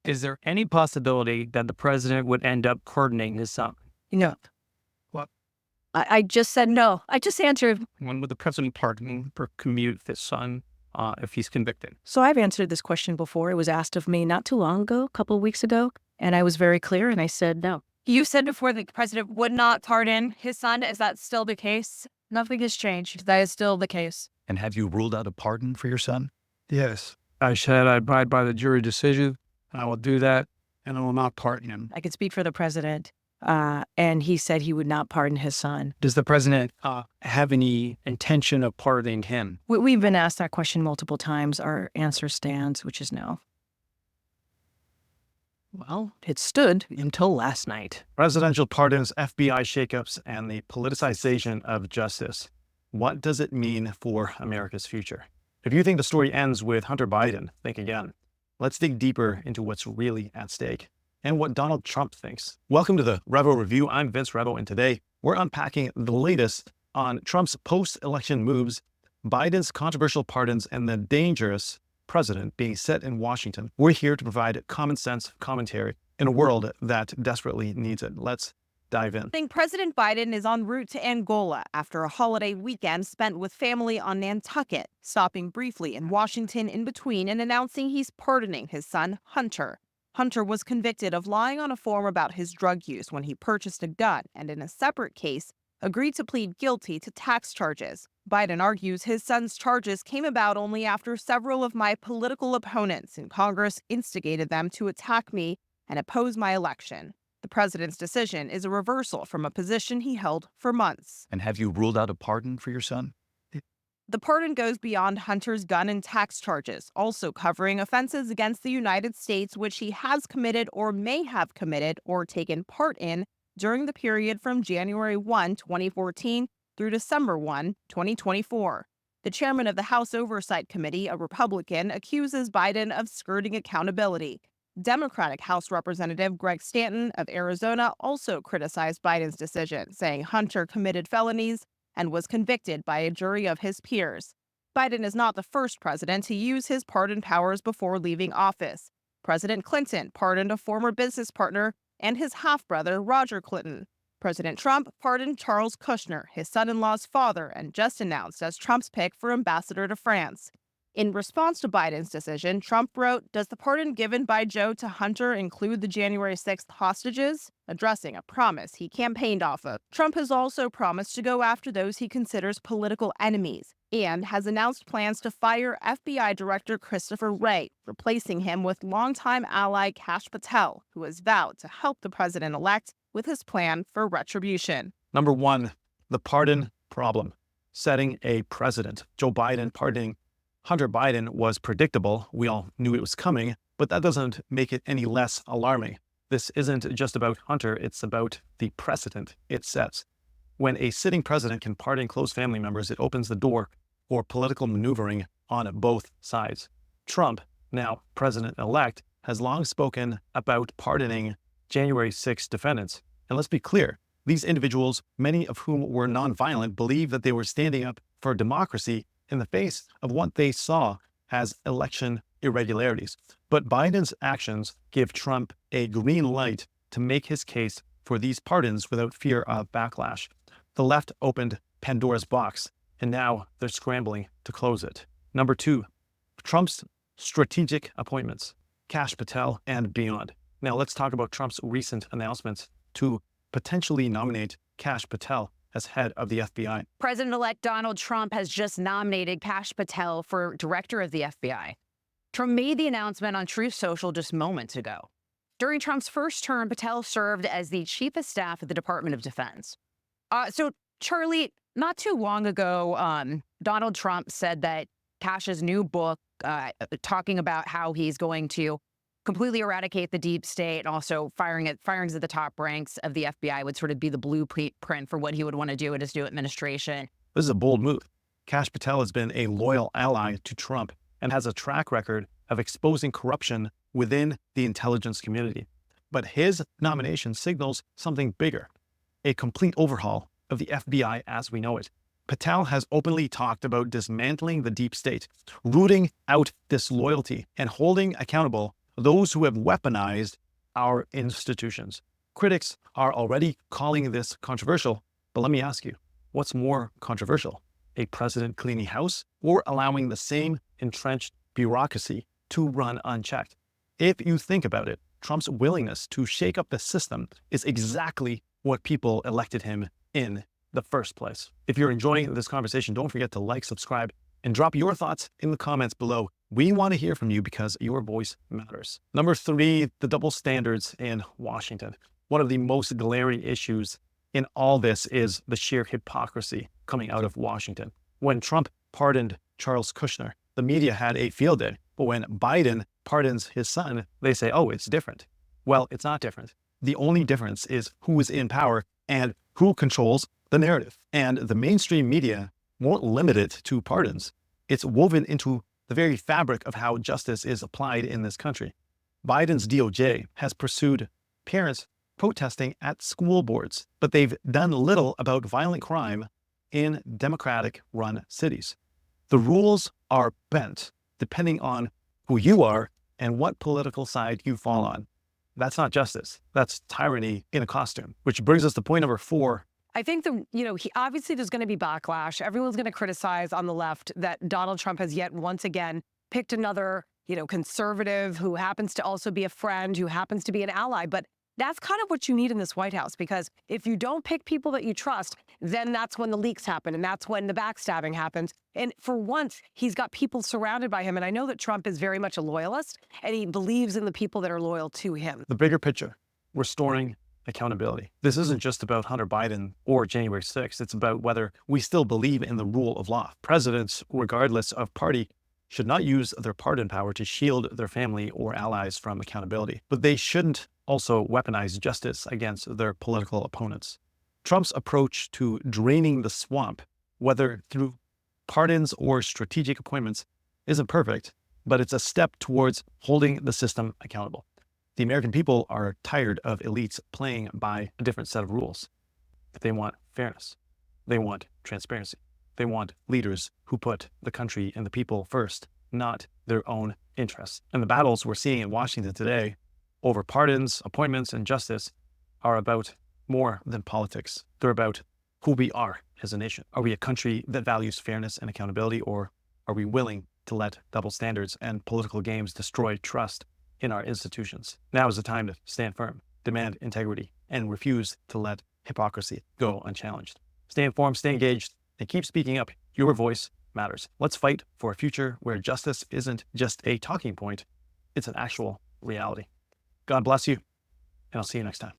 Is there any possibility that the president would end up pardoning his son? No. What? I just said no. I just answered. When would the president pardon or commute his son if he's convicted? So I've answered this question before. It was asked of me not too long ago, a couple of weeks ago, and I was very clear, and I said no. You said before the president would not pardon his son. Is that still the case? Nothing has changed. That is still the case. And have you ruled out a pardon for your son? Yes. I said I abide by the jury decision. I will do that, and I will not pardon him. I could speak for the president, and he said he would not pardon his son. Does the president have any intention of pardoning him? We've been asked that question multiple times. Our answer stands, which is no. Well, it stood until last night. Presidential pardons, FBI shakeups, and the politicization of justice. What does it mean for America's future? If you think the story ends with Hunter Biden, think again. Let's dig deeper into what's really at stake and what Donald Trump thinks. Welcome to the Revo Review. I'm Vince Revo, and today we're unpacking the latest on Trump's post-election moves, Biden's controversial pardons, and the dangerous president being set in Washington. We're here to provide common sense commentary in a world that desperately needs it. Let's dive in. I think President Biden is en route to Angola after a holiday weekend spent with family on Nantucket, stopping briefly in Washington in between and announcing he's pardoning his son, Hunter. Hunter was convicted of lying on a form about his drug use when he purchased a gun and in a separate case, agreed to plead guilty to tax charges. Biden argues his son's charges came about only after several of my political opponents in Congress instigated them to attack me and oppose my election. The president's decision is a reversal from a position he held for months. And have you ruled out a pardon for your son? The pardon goes beyond Hunter's gun and tax charges, also covering offenses against the United States which he has committed or may have committed or taken part in during the period from January 1, 2014 through December 1, 2024. The chairman of the House Oversight Committee, a Republican, accuses Biden of skirting accountability. Democratic House Representative Greg Stanton of Arizona also criticized Biden's decision, saying Hunter committed felonies and was convicted by a jury of his peers. Biden is not the first president to use his pardon powers before leaving office. President Clinton pardoned a former business partner and his half-brother, Roger Clinton. President Trump pardoned Charles Kushner, his son-in-law's father, and just announced as Trump's pick for ambassador to France. In response to Biden's decision, Trump wrote, "Does the pardon given by Joe to Hunter include the January 6th hostages?" addressing a promise he campaigned off of. Trump has also promised to go after those he considers political enemies and has announced plans to fire FBI Director Christopher Wray, replacing him with longtime ally Kash Patel, who has vowed to help the president-elect with his plan for retribution. Number one, the pardon problem. Setting a precedent. Joe Biden pardoning Hunter Biden was predictable. We all knew it was coming, but that doesn't make it any less alarming. This isn't just about Hunter, it's about the precedent it sets. When a sitting president can pardon close family members, it opens the door for political maneuvering on both sides. Trump, now president-elect, has long spoken about pardoning January 6 defendants. And let's be clear, these individuals, many of whom were nonviolent, believe that they were standing up for democracy in the face of what they saw as election irregularities. But Biden's actions give Trump a green light to make his case for these pardons without fear of backlash. The left opened Pandora's box, and now they're scrambling to close it. Number two, Trump's strategic appointments, Kash Patel and beyond. Now let's talk about Trump's recent announcements to potentially nominate Kash Patel as head of the FBI. President-elect Donald Trump has just nominated Kash Patel for director of the FBI. Trump made the announcement on Truth Social just moments ago. During Trump's first term, Patel served as the chief of staff at the Department of Defense. So, Charlie, not too long ago, Donald Trump said that Kash's new book, talking about how he's going to completely eradicate the deep state and also firings at the top ranks of the FBI would sort of be the blueprint for what he would want to do in his new administration. This is a bold move. Kash Patel has been a loyal ally to Trump and has a track record of exposing corruption within the intelligence community. But his nomination signals something bigger, a complete overhaul of the FBI as we know it. Patel has openly talked about dismantling the deep state, rooting out disloyalty, and holding accountable those who have weaponized our institutions. Critics are already calling this controversial, but let me ask you, what's more controversial? A president cleaning house or allowing the same entrenched bureaucracy to run unchecked? If you think about it, Trump's willingness to shake up the system is exactly what people elected him in the first place. If you're enjoying this conversation, don't forget to like, subscribe, and drop your thoughts in the comments below. We want to hear from you because your voice matters. Number 3, the double standards in Washington. One of the most glaring issues in all this is the sheer hypocrisy coming out of Washington. When Trump pardoned Charles Kushner, the media had a field day. But when Biden pardons his son, they say, oh, it's different. Well, it's not different. The only difference is who is in power and who controls the narrative. And the mainstream media won't limit it to pardons. It's woven into the very fabric of how justice is applied in this country. Biden's DOJ has pursued parents protesting at school boards, but they've done little about violent crime in Democratic-run cities. The rules are bent depending on who you are and what political side you fall on. That's not justice. That's tyranny in a costume, which brings us to point number 4. I think obviously there's going to be backlash. Everyone's going to criticize on the left that Donald Trump has yet once again picked another, conservative who happens to also be a friend, who happens to be an ally. But that's kind of what you need in this White House, because if you don't pick people that you trust, then that's when the leaks happen and that's when the backstabbing happens. And for once, he's got people surrounded by him. And I know that Trump is very much a loyalist and he believes in the people that are loyal to him. The bigger picture, restoring accountability. This isn't just about Hunter Biden or January 6th. It's about whether we still believe in the rule of law. Presidents, regardless of party, should not use their pardon power to shield their family or allies from accountability, but they shouldn't also weaponize justice against their political opponents. Trump's approach to draining the swamp, whether through pardons or strategic appointments, isn't perfect, but it's a step towards holding the system accountable. The American people are tired of elites playing by a different set of rules. They want fairness. They want transparency. They want leaders who put the country and the people first, not their own interests. And the battles we're seeing in Washington today over pardons, appointments, and justice are about more than politics. They're about who we are as a nation. Are we a country that values fairness and accountability, or are we willing to let double standards and political games destroy trust in our institutions? Now is the time to stand firm, demand integrity, and refuse to let hypocrisy go unchallenged. Stay informed, stay engaged, and keep speaking up. Your voice matters. Let's fight for a future where justice isn't just a talking point, it's an actual reality. God bless you, and I'll see you next time.